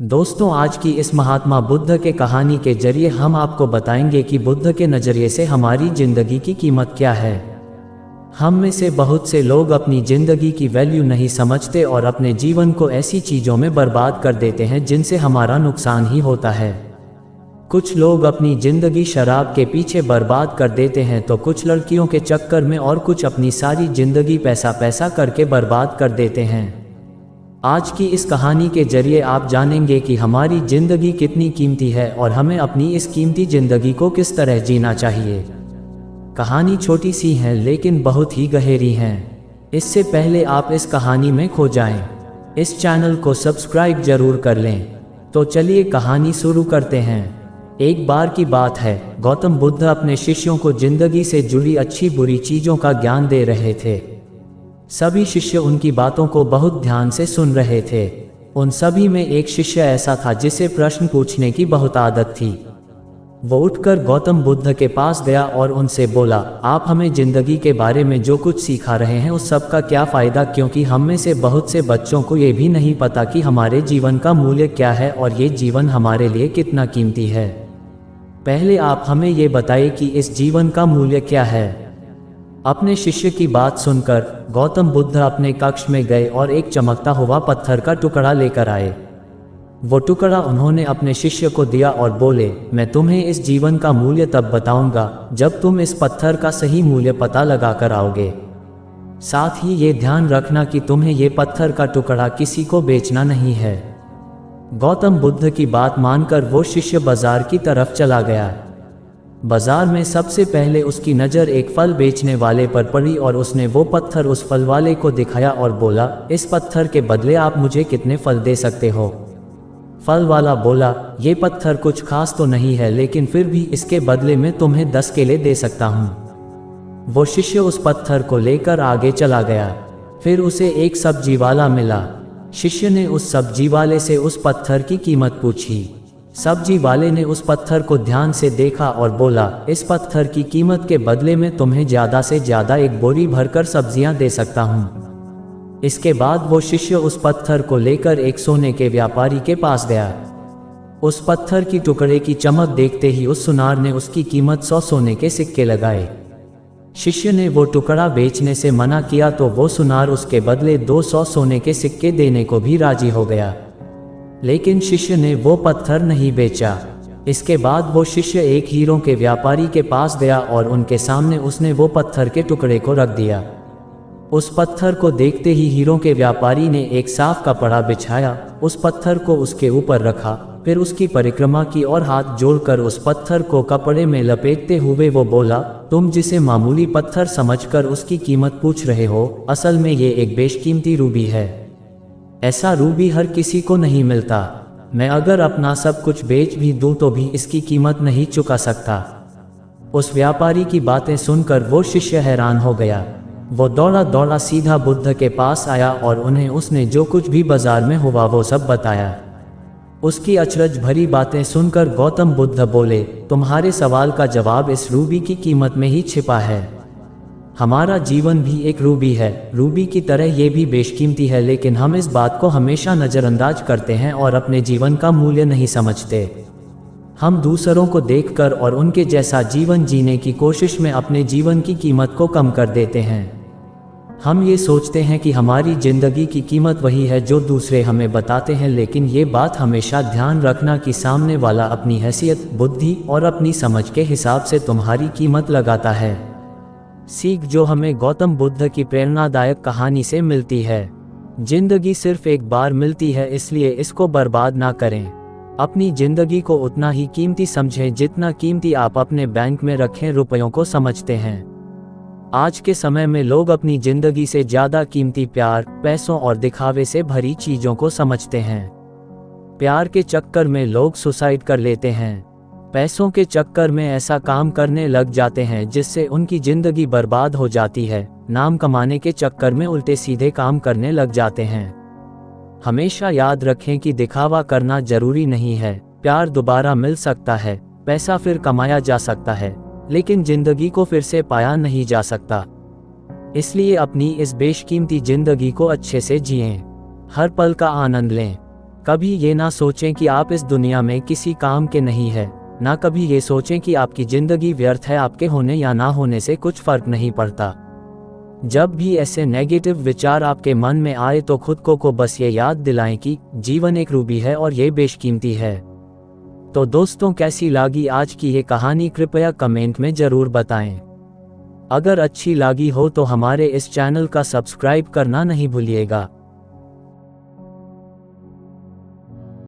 दोस्तों, आज की इस महात्मा बुद्ध के कहानी के जरिए हम आपको बताएंगे कि बुद्ध के नज़रिए से हमारी ज़िंदगी की कीमत क्या है। हम में से बहुत से लोग अपनी ज़िंदगी की वैल्यू नहीं समझते और अपने जीवन को ऐसी चीज़ों में बर्बाद कर देते हैं जिनसे हमारा नुकसान ही होता है। कुछ लोग अपनी ज़िंदगी शराब के पीछे बर्बाद कर देते हैं तो कुछ लड़कियों के चक्कर में और कुछ अपनी सारी ज़िंदगी पैसा करके बर्बाद कर देते हैं। आज की इस कहानी के जरिए आप जानेंगे कि हमारी ज़िंदगी कितनी कीमती है और हमें अपनी इस कीमती ज़िंदगी को किस तरह जीना चाहिए। कहानी छोटी सी है लेकिन बहुत ही गहरी है। इससे पहले आप इस कहानी में खो जाएं, इस चैनल को सब्सक्राइब जरूर कर लें। तो चलिए कहानी शुरू करते हैं। एक बार की बात है, गौतम बुद्ध अपने शिष्यों को ज़िंदगी से जुड़ी अच्छी बुरी चीज़ों का ज्ञान दे रहे थे। सभी शिष्य उनकी बातों को बहुत ध्यान से सुन रहे थे। उन सभी में एक शिष्य ऐसा था जिसे प्रश्न पूछने की बहुत आदत थी। वो उठकर गौतम बुद्ध के पास गया और उनसे बोला, आप हमें जिंदगी के बारे में जो कुछ सिखा रहे हैं उस सब का क्या फ़ायदा, क्योंकि हम में से बहुत से बच्चों को ये भी नहीं पता कि हमारे जीवन का मूल्य क्या है और ये जीवन हमारे लिए कितना कीमती है। पहले आप हमें ये बताइए कि इस जीवन का मूल्य क्या है। अपने शिष्य की बात सुनकर गौतम बुद्ध अपने कक्ष में गए और एक चमकता हुआ पत्थर का टुकड़ा लेकर आए। वो टुकड़ा उन्होंने अपने शिष्य को दिया और बोले, मैं तुम्हें इस जीवन का मूल्य तब बताऊंगा जब तुम इस पत्थर का सही मूल्य पता लगा कर आओगे। साथ ही ये ध्यान रखना कि तुम्हें ये पत्थर का टुकड़ा किसी को बेचना नहीं है। गौतम बुद्ध की बात मानकर वो शिष्य बाजार की तरफ चला गया। बाजार में सबसे पहले उसकी नज़र एक फल बेचने वाले पर पड़ी और उसने वो पत्थर उस फल वाले को दिखाया और बोला, इस पत्थर के बदले आप मुझे कितने फल दे सकते हो। फल वाला बोला, ये पत्थर कुछ खास तो नहीं है लेकिन फिर भी इसके बदले में तुम्हें 10 केले दे सकता हूँ। वो शिष्य उस पत्थर को लेकर आगे चला गया। फिर उसे एक सब्जी वाला मिला। शिष्य ने उस सब्जी वाले से उस पत्थर की कीमत पूछी। सब्जी वाले ने उस पत्थर को ध्यान से देखा और बोला, इस पत्थर की कीमत के बदले में तुम्हें ज़्यादा से ज़्यादा एक बोरी भरकर सब्जियां दे सकता हूँ। इसके बाद वो शिष्य उस पत्थर को लेकर एक सोने के व्यापारी के पास गया। उस पत्थर की टुकड़े की चमक देखते ही उस सुनार ने उसकी कीमत 100 सोने के सिक्के लगाए। शिष्य ने वो टुकड़ा बेचने से मना किया तो वो सुनार उसके बदले 200 सोने के सिक्के देने को भी राजी हो गया, लेकिन शिष्य ने वो पत्थर नहीं बेचा। इसके बाद वो शिष्य एक हीरों के व्यापारी के पास गया और उनके सामने उसने वो पत्थर के टुकड़े को रख दिया। उस पत्थर को देखते ही हीरों के व्यापारी ने एक साफ कपड़ा बिछाया, उस पत्थर को उसके ऊपर रखा, फिर उसकी परिक्रमा की और हाथ जोड़कर उस पत्थर को कपड़े में लपेटते हुए वो बोला, तुम जिसे मामूली पत्थर समझकर उसकी कीमत पूछ रहे हो, असल में ये एक बेशकीमती रूबी है। ऐसा रूबी हर किसी को नहीं मिलता। मैं अगर अपना सब कुछ बेच भी दूं तो भी इसकी कीमत नहीं चुका सकता। उस व्यापारी की बातें सुनकर वो शिष्य हैरान हो गया। वो दौड़ा दौड़ा सीधा बुद्ध के पास आया और उन्हें उसने जो कुछ भी बाजार में हुआ वो सब बताया। उसकी अचरज भरी बातें सुनकर गौतम बुद्ध बोले, तुम्हारे सवाल का जवाब इस रूबी की कीमत में ही छिपा है। हमारा जीवन भी एक रूबी है। रूबी की तरह ये भी बेशकीमती है, लेकिन हम इस बात को हमेशा नज़रअंदाज करते हैं और अपने जीवन का मूल्य नहीं समझते। हम दूसरों को देखकर और उनके जैसा जीवन जीने की कोशिश में अपने जीवन की कीमत को कम कर देते हैं। हम ये सोचते हैं कि हमारी ज़िंदगी की कीमत वही है जो दूसरे हमें बताते हैं, लेकिन ये बात हमेशा ध्यान रखना कि सामने वाला अपनी हैसियत, बुद्धि और अपनी समझ के हिसाब से तुम्हारी कीमत लगाता है। सीख जो हमें गौतम बुद्ध की प्रेरणादायक कहानी से मिलती है, जिंदगी सिर्फ एक बार मिलती है, इसलिए इसको बर्बाद ना करें। अपनी जिंदगी को उतना ही कीमती समझें जितना कीमती आप अपने बैंक में रखे रुपयों को समझते हैं। आज के समय में लोग अपनी जिंदगी से ज़्यादा कीमती प्यार, पैसों और दिखावे से भरी चीज़ों को समझते हैं। प्यार के चक्कर में लोग सुसाइड कर लेते हैं। पैसों के चक्कर में ऐसा काम करने लग जाते हैं जिससे उनकी जिंदगी बर्बाद हो जाती है। नाम कमाने के चक्कर में उल्टे सीधे काम करने लग जाते हैं। हमेशा याद रखें कि दिखावा करना जरूरी नहीं है। प्यार दोबारा मिल सकता है, पैसा फिर कमाया जा सकता है, लेकिन जिंदगी को फिर से पाया नहीं जा सकता। इसलिए अपनी इस बेशकीमती जिंदगी को अच्छे से जिएं, हर पल का आनंद लें। कभी ये ना सोचें कि आप इस दुनिया में किसी काम के नहीं है, ना कभी ये सोचें कि आपकी जिंदगी व्यर्थ है, आपके होने या ना होने से कुछ फर्क नहीं पड़ता। जब भी ऐसे नेगेटिव विचार आपके मन में आए तो खुद को बस ये याद दिलाएं कि जीवन एक रूबी है और ये बेशकीमती है। तो दोस्तों, कैसी लगी आज की ये कहानी कृपया कमेंट में ज़रूर बताएं। अगर अच्छी लगी हो तो हमारे इस चैनल का सब्सक्राइब करना नहीं भूलिएगा।